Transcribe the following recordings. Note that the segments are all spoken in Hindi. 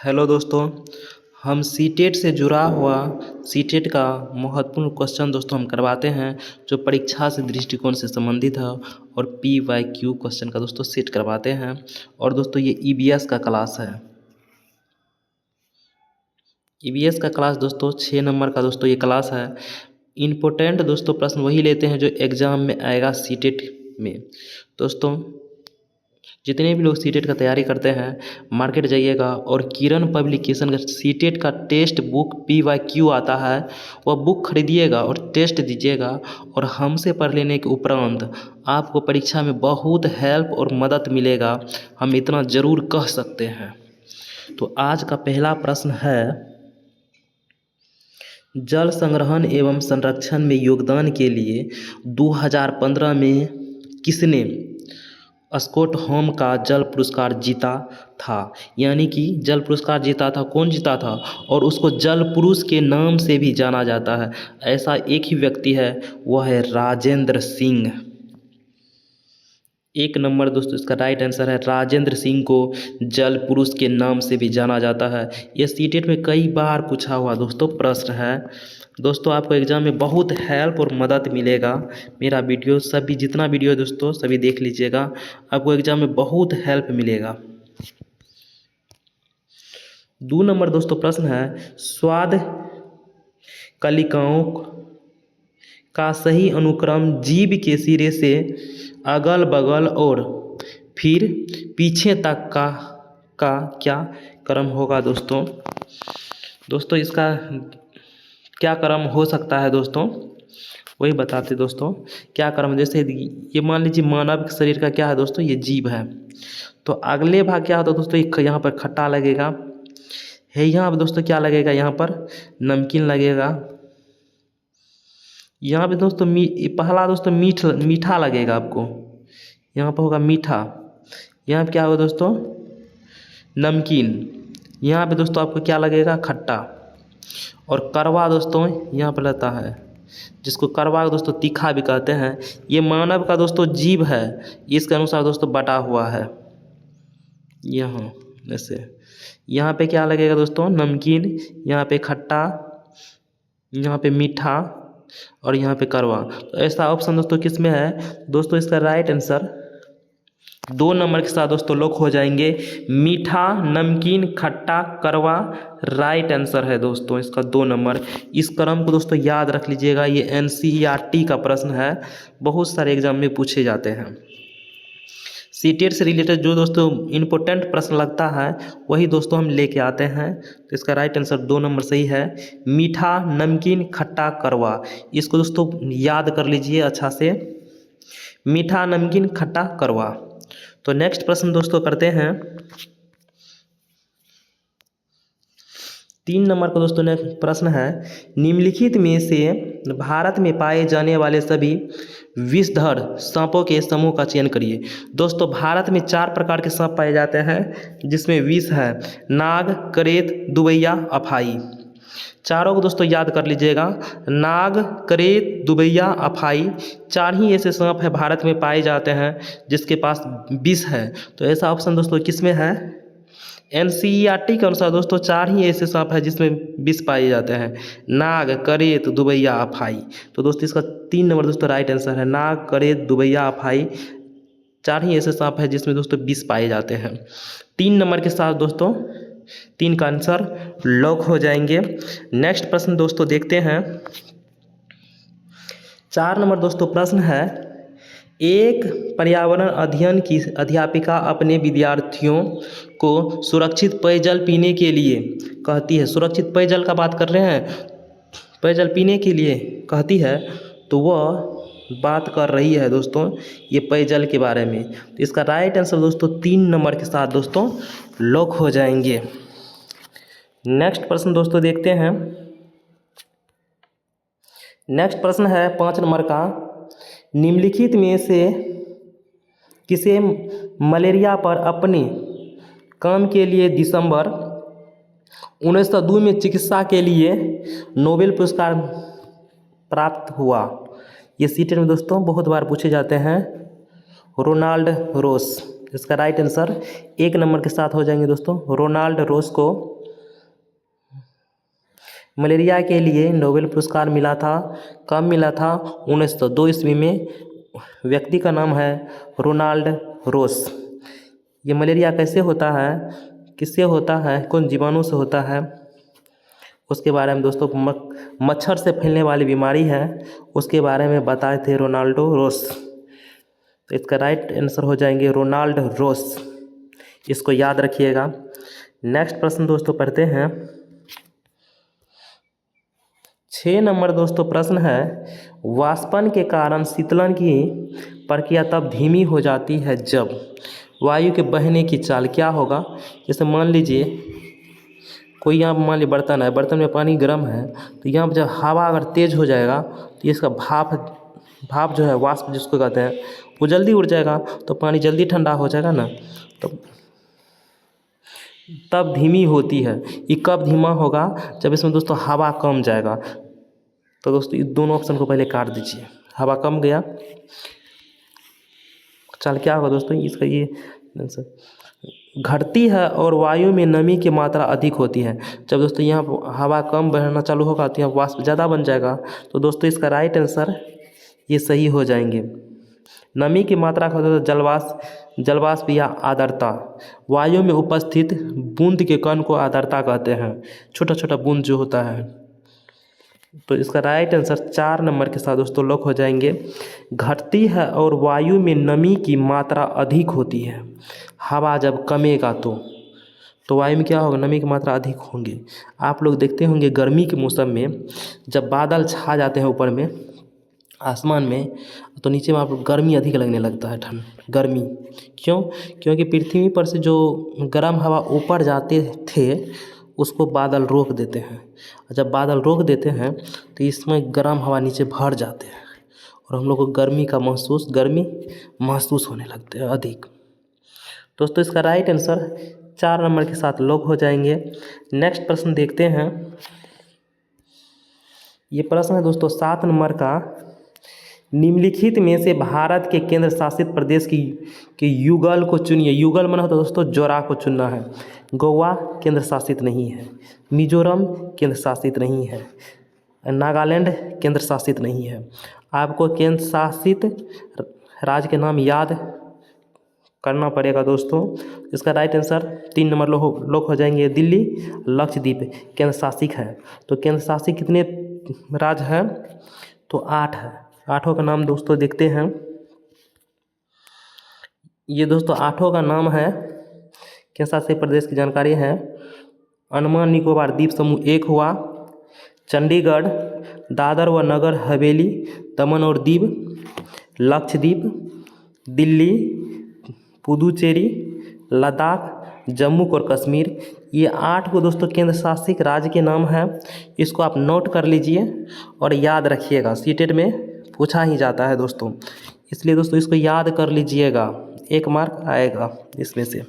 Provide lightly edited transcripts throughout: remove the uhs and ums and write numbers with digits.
हेलो दोस्तों। हम सीटेट से जुड़ा हुआ सीटेट का महत्वपूर्ण क्वेश्चन दोस्तों हम करवाते हैं जो परीक्षा से दृष्टिकोण से संबंधित है और PYQ क्वेश्चन का दोस्तों सेट करवाते हैं। और दोस्तों ये EBS का क्लास है। EBS का क्लास दोस्तों 6 नंबर का दोस्तों ये क्लास है। इम्पोर्टेंट दोस्तों प्रश्न वही लेते हैं जो एग्ज़ाम में आएगा सीटेट में। दोस्तों जितने भी लोग सीटेट का तैयारी करते हैं मार्केट जाइएगा और किरण पब्लिकेशन का सीटेट का टेस्ट बुक PYQ आता है वह बुक खरीदिएगा और टेस्ट दीजिएगा और हमसे पढ़ लेने के उपरांत आपको परीक्षा में बहुत हेल्प और मदद मिलेगा, हम इतना ज़रूर कह सकते हैं। तो आज का पहला प्रश्न है, जल संग्रहण एवं संरक्षण में योगदान के लिए 2015 में किसने स्टॉकहोम का जल पुरस्कार जीता था? यानी कि जल पुरस्कार जीता था, कौन जीता था? और उसको जल पुरुष के नाम से भी जाना जाता है। ऐसा एक ही व्यक्ति है, वह है राजेंद्र सिंह। 1 नंबर दोस्तों इसका राइट आंसर है, राजेंद्र सिंह को जल पुरुष के नाम से भी जाना जाता है। यह सीटेट में कई बार पूछा हुआ दोस्तों प्रश्न है। दोस्तों आपको एग्ज़ाम में बहुत हेल्प और मदद मिलेगा। मेरा वीडियो सभी जितना वीडियो है दोस्तों सभी देख लीजिएगा, आपको एग्ज़ाम में बहुत हेल्प मिलेगा। 2 नंबर दोस्तों प्रश्न है, स्वाद कलिकाओं का सही अनुक्रम जीभ के सिरे से अगल बगल और फिर पीछे तक का क्या क्रम होगा? दोस्तों इसका क्या क्रम हो सकता है दोस्तों, वही बताते दोस्तों क्या क्रम। जैसे ये मान लीजिए मानव शरीर का क्या है दोस्तों, ये जीभ है। तो अगले भाग क्या होता है दोस्तों, यहाँ पर खट्टा लगेगा है, यहाँ पर दोस्तों क्या लगेगा, यहाँ पर नमकीन लगेगा। यहाँ पे दोस्तों पहला दोस्तों मीठा लगेगा आपको, यहाँ पर होगा मीठा। यहाँ पे क्या होगा दोस्तों, नमकीन। यहाँ पे दोस्तों आपको क्या लगेगा, खट्टा। और कड़वा दोस्तों यहाँ पर रहता है, जिसको कड़वा दोस्तों तीखा भी कहते हैं। ये मानव का दोस्तों जीभ है, इसके अनुसार दोस्तों बटा हुआ है। यहाँ ऐसे यहाँ पे क्या लगेगा दोस्तों, नमकीन, यहाँ पे खट्टा, यहाँ पे मीठा और यहाँ पे कड़वा। तो ऐसा ऑप्शन दोस्तों किस में है दोस्तों, इसका राइट आंसर 2 नंबर के साथ दोस्तों लॉक हो जाएंगे। मीठा, नमकीन, खट्टा, कड़वा राइट आंसर है दोस्तों इसका 2 नंबर। इस क्रम को दोस्तों याद रख लीजिएगा, ये NCERT का प्रश्न है, बहुत सारे एग्जाम में पूछे जाते हैं। सीटेट से रिलेटेड जो दोस्तों इम्पोर्टेंट प्रश्न लगता है वही दोस्तों हम लेके आते हैं। तो इसका राइट आंसर 2 नंबर सही है, मीठा, नमकीन, खट्टा, कड़वा। इसको दोस्तों याद कर लीजिए अच्छा से, मीठा, नमकीन, खट्टा, कड़वा। तो नेक्स्ट प्रश्न दोस्तों करते हैं 3 नंबर का दोस्तों नेक्स्ट प्रश्न है, निम्नलिखित में से भारत में पाए जाने वाले सभी विषधर सांपों के समूह का चयन करिए। दोस्तों भारत में 4 प्रकार के सांप पाए जाते हैं, जिसमें विष है नाग, करेत, दुबैया, अफाई। चारों को दोस्तों याद कर लीजिएगा, नाग, करेत, दुबैया, अफाई 4 ही ऐसे सांप है भारत में पाए जाते हैं जिसके पास विष है। तो ऐसा ऑप्शन दोस्तों किस में है, NCERT के अनुसार दोस्तों 4 ही ऐसे सांप है जिसमें विष पाए जाते हैं, नाग, करेत, दुबैया, अफाई। तो दोस्तों इसका 3 नंबर दोस्तों राइट आंसर है, नाग, करेत, दुबैया, अफाई 4 ही ऐसे सांप है जिसमें दोस्तों विष पाए जाते हैं। 3 नंबर के साथ दोस्तों 3 का आंसर लॉक हो जाएंगे। नेक्स्ट प्रश्न दोस्तों देखते हैं, 4 नंबर दोस्तों प्रश्न है, एक पर्यावरण अध्ययन की अध्यापिका अपने विद्यार्थियों को सुरक्षित पेयजल पीने के लिए कहती है, सुरक्षित पेयजल का बात कर रहे हैं, पेयजल पीने के लिए कहती है, तो वह बात कर रही है दोस्तों ये पेयजल के बारे में। तो इसका राइट आंसर दोस्तों 3 नंबर के साथ दोस्तों लॉक हो जाएंगे। नेक्स्ट प्रश्न दोस्तों देखते हैं, नेक्स्ट प्रश्न है 5 नंबर का, निम्नलिखित में से किसे मलेरिया पर अपने काम के लिए दिसंबर 1902 में चिकित्सा के लिए नोबेल पुरस्कार प्राप्त हुआ? ये सीटेट में दोस्तों बहुत बार पूछे जाते हैं, रोनाल्ड रोस। इसका राइट आंसर 1 नंबर के साथ हो जाएंगे दोस्तों, रोनाल्ड रोस को मलेरिया के लिए नोबेल पुरस्कार मिला था, कब मिला था? 1902 ईस्वी में। व्यक्ति का नाम है रोनाल्ड रोस। ये मलेरिया कैसे होता है, किससे होता है, कौन जीवाणु से होता है, उसके बारे में दोस्तों मच्छर से फैलने वाली बीमारी है, उसके बारे में बताए थे रोनाल्डो रोस। तो इसका राइट आंसर हो जाएंगे रोनाल्ड रोस। इसको याद रखिएगा। नेक्स्ट प्रश्न दोस्तों पढ़ते हैं। 6 नंबर दोस्तों प्रश्न है, वाष्पन के कारण शीतलन की प्रक्रिया तब धीमी हो जाती है जब वायु के बहने की चाल क्या होगा? जैसे मान लीजिए कोई यहाँ मान लीजिए बर्तन है, बर्तन में पानी गर्म है, तो यहाँ पर जब हवा अगर तेज़ हो जाएगा तो इसका भाप जो है, वाष्प जिसको कहते हैं, वो जल्दी उड़ जाएगा, तो पानी जल्दी ठंडा हो जाएगा ना। तो तब धीमी होती है। ये कब धीमा होगा? जब इसमें दोस्तों हवा कम जाएगा। तो दोस्तों ये दोनों ऑप्शन को पहले काट दीजिए। हवा कम गया, चल क्या होगा दोस्तों इसका? ये घटती है और वायु में नमी की मात्रा अधिक होती है। जब दोस्तों यहाँ हवा कम बहना चालू होगा तो यहाँ वाष्प ज़्यादा बन जाएगा। तो दोस्तों इसका राइट आंसर ये सही हो जाएंगे। नमी की मात्रा का होता है जलवाष्प या आर्द्रता। वायु में उपस्थित बूंद के कण को आर्द्रता कहते हैं, छोटा छोटा बूंद जो होता है। तो इसका राइट आंसर 4 नंबर के साथ दोस्तों लॉक हो जाएंगे। घटती है और वायु में नमी की मात्रा अधिक होती है। हवा जब कमेगा तो वायु में क्या होगा? नमी की मात्रा अधिक होंगे। आप लोग देखते होंगे गर्मी के मौसम में जब बादल छा जाते हैं ऊपर में आसमान में, तो नीचे में आप गर्मी अधिक लगने लगता है, ठंड गर्मी। क्यों? क्योंकि पृथ्वी पर से जो गर्म हवा ऊपर जाते थे उसको बादल रोक देते हैं। और जब बादल रोक देते हैं तो इसमें गर्म हवा नीचे भर जाते हैं और हम लोग को गर्मी महसूस होने लगते हैं अधिक। दोस्तों इसका राइट आंसर 4 नंबर के साथ लॉक हो जाएंगे। नेक्स्ट प्रश्न देखते हैं। ये प्रश्न है दोस्तों 7 नंबर का। निम्नलिखित में से भारत के केंद्र शासित प्रदेश की युगल को चुनिए। युगल माना होता है दोस्तों जोरा को चुनना है। गोवा केंद्र शासित नहीं है, मिजोरम केंद्र शासित नहीं है, नागालैंड केंद्र शासित नहीं है। आपको केंद्र शासित राज्य के नाम याद करना पड़ेगा दोस्तों। इसका राइट आंसर 3 नंबर लोग हो जाएंगे। दिल्ली, लक्षद्वीप केंद्र शासित है। तो केंद्र शासित कितने राज्य हैं? तो 8 है। 8 का नाम दोस्तों देखते हैं। ये दोस्तों 8 का नाम है, केंद्र शासित प्रदेश की जानकारी है। अंडमान निकोबार द्वीप समूह 1 हुआ, चंडीगढ़, दादर व नगर हवेली, दमन और दीव, लक्षद्वीप, दिल्ली, पुदुचेरी, लद्दाख, जम्मू और कश्मीर। ये 8 को दोस्तों केंद्र शासित राज्य के नाम हैं। इसको आप नोट कर लीजिए और याद रखिएगा, सीटेट में पूछा ही जाता है दोस्तों, इसलिए दोस्तों इसको याद कर लीजिएगा, 1 मार्क आएगा इसमें से।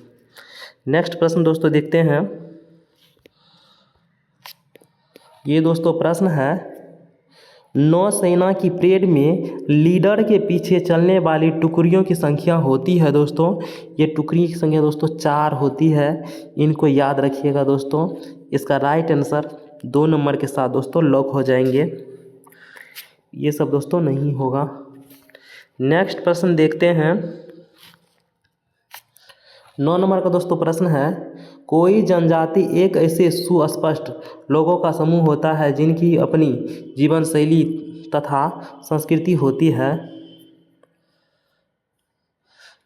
नेक्स्ट प्रश्न दोस्तों देखते हैं। ये दोस्तों प्रश्न है, नौसेना की परेड में लीडर के पीछे चलने वाली टुकड़ियों की संख्या होती है दोस्तों। ये टुकड़ी की संख्या दोस्तों 4 होती है। इनको याद रखिएगा दोस्तों। इसका राइट आंसर 2 नंबर के साथ दोस्तों लॉक हो जाएंगे। ये सब दोस्तों नहीं होगा। नेक्स्ट प्रश्न देखते हैं। 9 नंबर का दोस्तों प्रश्न है, कोई जनजाति एक ऐसे सुस्पष्ट लोगों का समूह होता है जिनकी अपनी जीवन शैली तथा संस्कृति होती है।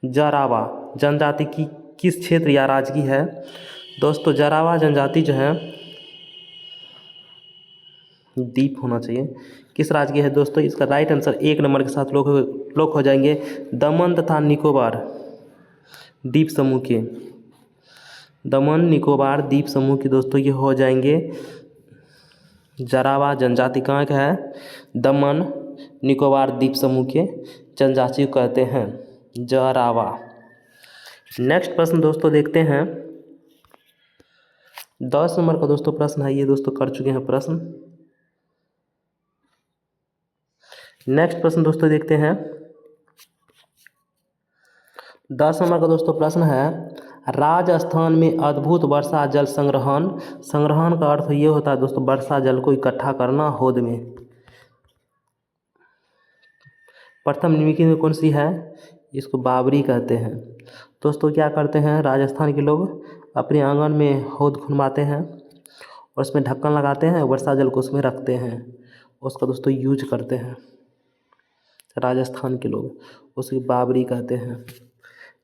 जारावा जनजाति की किस क्षेत्र या राज्य की है? दोस्तों जारावा जनजाति जो है, द्वीप होना चाहिए, किस राज्य की है दोस्तों? इसका राइट आंसर 1 नंबर के साथ लोग हो जाएंगे, दमन तथा निकोबार द्वीप समूह के। दमन निकोबार द्वीप समूह के दोस्तों ये हो जाएंगे। जारावा जनजाति कहाँ का है? दमन निकोबार द्वीप समूह के जनजाति को कहते हैं जारावा। नेक्स्ट प्रश्न दोस्तों देखते हैं। 10 नंबर का दोस्तों प्रश्न है, ये दोस्तों कर चुके हैं प्रश्न। नेक्स्ट प्रश्न दोस्तों देखते हैं। 10 नंबर का दोस्तों प्रश्न है, राजस्थान में अद्भुत वर्षा जल संग्रहण। संग्रहण का अर्थ ये होता है दोस्तों वर्षा जल को इकट्ठा करना हौद में। प्रथम निम्नलिखित में कौन सी है? इसको बावरी कहते हैं। दोस्तों क्या करते हैं राजस्थान के लोग अपने आंगन में हौद खुनवाते हैं और उसमें ढक्कन लगाते हैं, वर्षा जल को उसमें रखते हैं, उसका दोस्तों यूज करते हैं राजस्थान के लोग, उसे बावरी कहते हैं।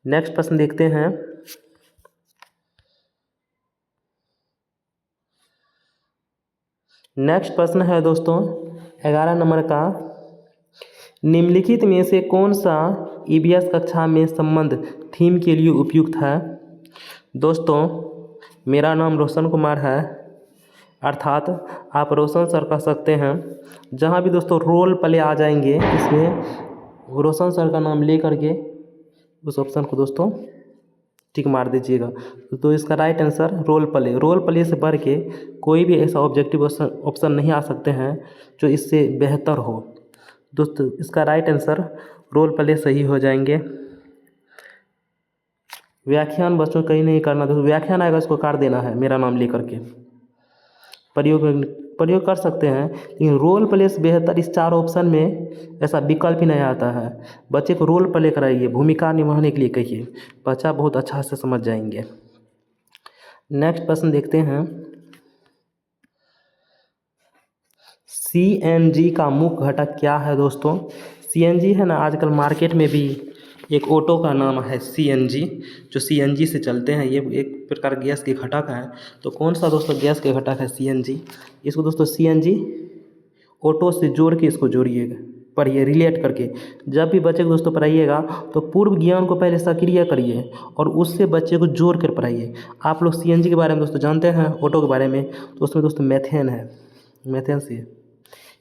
नेक्स्ट प्रश्न देखते हैं। नेक्स्ट प्रश्न है दोस्तों 11 नंबर का, निम्नलिखित में से कौन सा ईवीएस कक्षा में संबंध थीम के लिए उपयुक्त है? दोस्तों मेरा नाम रोशन कुमार है, अर्थात आप रोशन सर कह सकते हैं। जहाँ भी दोस्तों रोल प्ले आ जाएंगे इसमें रोशन सर का नाम ले करके उस ऑप्शन को दोस्तों टिक मार दीजिएगा। तो इसका right answer role play. Role play से बढ़ के कोई भी ऐसा ऑब्जेक्टिव ऑप्शन नहीं आ सकते हैं जो इससे बेहतर हो। दोस्तों इसका राइट आंसर रोल प्ले सही हो जाएंगे। व्याख्यान बच्चों कहीं नहीं करना, दोस्तों व्याख्यान आएगा उसको काट देना है मेरा नाम ले करके। प्रयोग कर सकते हैं लेकिन रोल प्ले से बेहतर इस 4 ऑप्शन में ऐसा विकल्प ही नहीं आता है। बच्चे को रोल प्ले कराइए, भूमिका निभाने के लिए कहिए, बच्चा बहुत अच्छा से समझ जाएंगे। नेक्स्ट प्रश्न देखते हैं। सीएनजी का मुख्य घटक क्या है दोस्तों? सीएनजी है ना, आजकल मार्केट में भी एक ऑटो का नाम है सीएनजी, जो सीएनजी से चलते हैं। ये एक प्रकार गैस के घटक हैं। तो कौन सा दोस्तों गैस के घटक है सीएनजी? इसको दोस्तों सीएनजी ऑटो से जोड़ के इसको जोड़िएगा, पढ़िए रिलेट करके। जब भी बच्चे को दोस्तों पढ़ाइएगा तो पूर्व ज्ञान को पहले सक्रिय करिए और उससे बच्चे को जोड़ कर पढ़ाइए। आप लोग सीएनजी के बारे में दोस्तों जानते हैं, ऑटो के बारे में, तो उसमें दोस्तों मेथेन है, मेथेन से।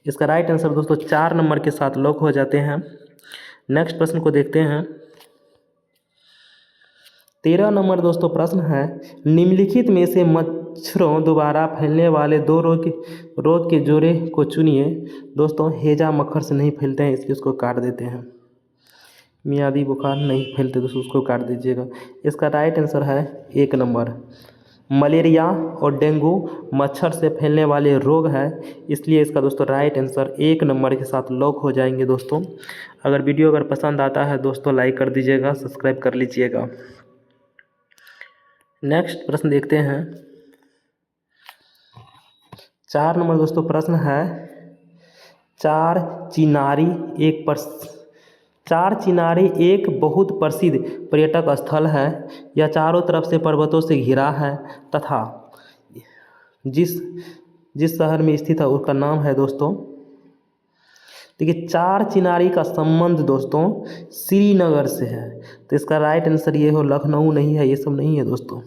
इसका राइट आंसर दोस्तों 4 नंबर के साथ लॉक हो जाते हैं। नेक्स्ट प्रश्न को देखते हैं। 13 नंबर दोस्तों प्रश्न है, निम्नलिखित में से मच्छरों द्वारा फैलने वाले 2 रोग के जोड़े को चुनिए। दोस्तों हैजा मच्छर से नहीं फैलते हैं, इसलिए उसको काट देते हैं। मियादी बुखार नहीं फैलते दोस्तों, उसको काट दीजिएगा। इसका राइट आंसर है 1 नंबर। मलेरिया और डेंगू मच्छर से फैलने वाले रोग है, इसलिए इसका दोस्तों राइट आंसर 1 नंबर के साथ लॉक हो जाएंगे। दोस्तों अगर वीडियो पसंद आता है दोस्तों लाइक कर दीजिएगा, सब्सक्राइब कर लीजिएगा। नेक्स्ट प्रश्न देखते हैं। 4 नंबर दोस्तों प्रश्न है, चार चिनारी एक बहुत प्रसिद्ध पर्यटक स्थल है। यह चारों तरफ से पर्वतों से घिरा है तथा जिस शहर में स्थित है उसका नाम है दोस्तों, देखिए चार चिनारी का संबंध दोस्तों श्रीनगर से है। तो इसका राइट आंसर ये हो, लखनऊ नहीं है, ये सब नहीं है दोस्तों।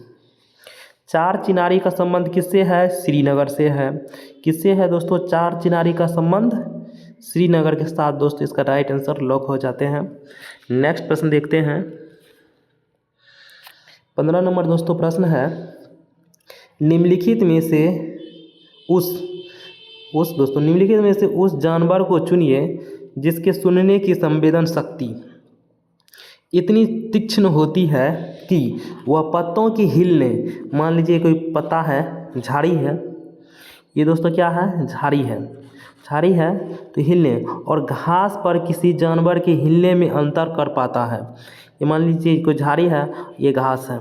चार चिनारी का संबंध किससे है? श्रीनगर से है। किससे है दोस्तों चार चिनारी का संबंध? श्रीनगर के साथ। दोस्तों इसका राइट आंसर लॉक हो जाते हैं। नेक्स्ट प्रश्न देखते हैं। 15 नंबर दोस्तों प्रश्न है, निम्नलिखित में से उस जानवर को चुनिए जिसके सुनने की संवेदन शक्ति इतनी तीक्ष्ण होती है कि वह पत्तों की हिलने, मान लीजिए कोई पत्ता है, झाड़ी है, ये दोस्तों क्या है? झाड़ी है तो हिलने, और घास पर किसी जानवर के हिलने में अंतर कर पाता है। ये मान लीजिए कोई झाड़ी है, ये घास है,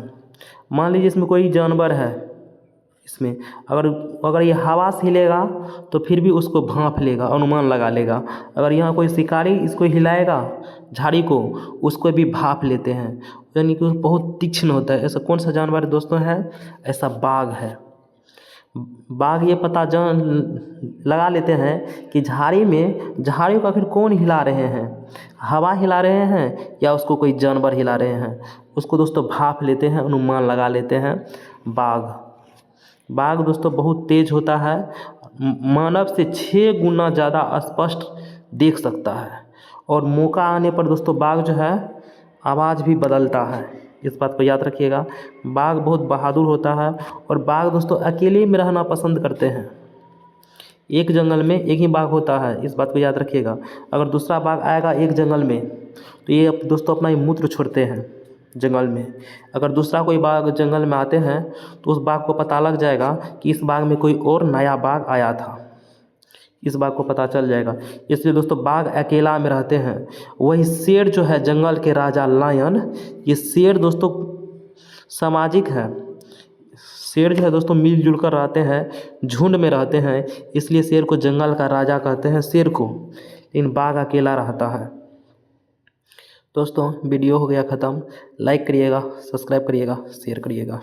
मान लीजिए इसमें कोई जानवर है, इसमें अगर ये हवा से हिलेगा तो फिर भी उसको भांप लेगा, अनुमान लगा लेगा। अगर यहाँ कोई शिकारी इसको हिलाएगा झाड़ी को, उसको भी भाप लेते हैं, यानी कि बहुत तीक्ष्ण होता है। ऐसा कौन सा जानवर दोस्तों है? ऐसा बाघ है। बाघ ये पता लगा लेते हैं कि झाड़ी को आखिर कौन हिला रहे हैं, हवा हिला रहे हैं या उसको कोई जानवर हिला रहे हैं, उसको दोस्तों भाप लेते हैं, अनुमान लगा लेते हैं। बाघ दोस्तों बहुत तेज होता है, मानव से 6 गुना ज़्यादा स्पष्ट देख सकता है, और मौका आने पर दोस्तों बाघ जो है आवाज़ भी बदलता है। इस बात को याद रखिएगा। बाघ बहुत बहादुर होता है, और बाघ दोस्तों अकेले में रहना पसंद करते हैं। एक जंगल में एक ही बाघ होता है, इस बात को याद रखिएगा। अगर दूसरा बाघ आएगा एक जंगल में तो ये दोस्तों अपना ही मूत्र छोड़ते हैं, जंगल में। अगर दूसरा कोई बाघ जंगल में आते हैं तो उस बाघ को पता लग जाएगा कि इस बाघ में कोई और नया बाघ आया था, इस बाघ को पता चल जाएगा। इसलिए दोस्तों बाघ अकेला में रहते हैं। वही शेर जो है जंगल के राजा लायन, ये शेर दोस्तों सामाजिक है। शेर जो है दोस्तों मिलजुल कर रहते हैं, झुंड में रहते हैं, इसलिए शेर को जंगल का राजा कहते हैं शेर को। लेकिन बाघ अकेला रहता है। दोस्तों वीडियो हो गया ख़त्म। लाइक करिएगा, सब्सक्राइब करिएगा, शेयर करिएगा।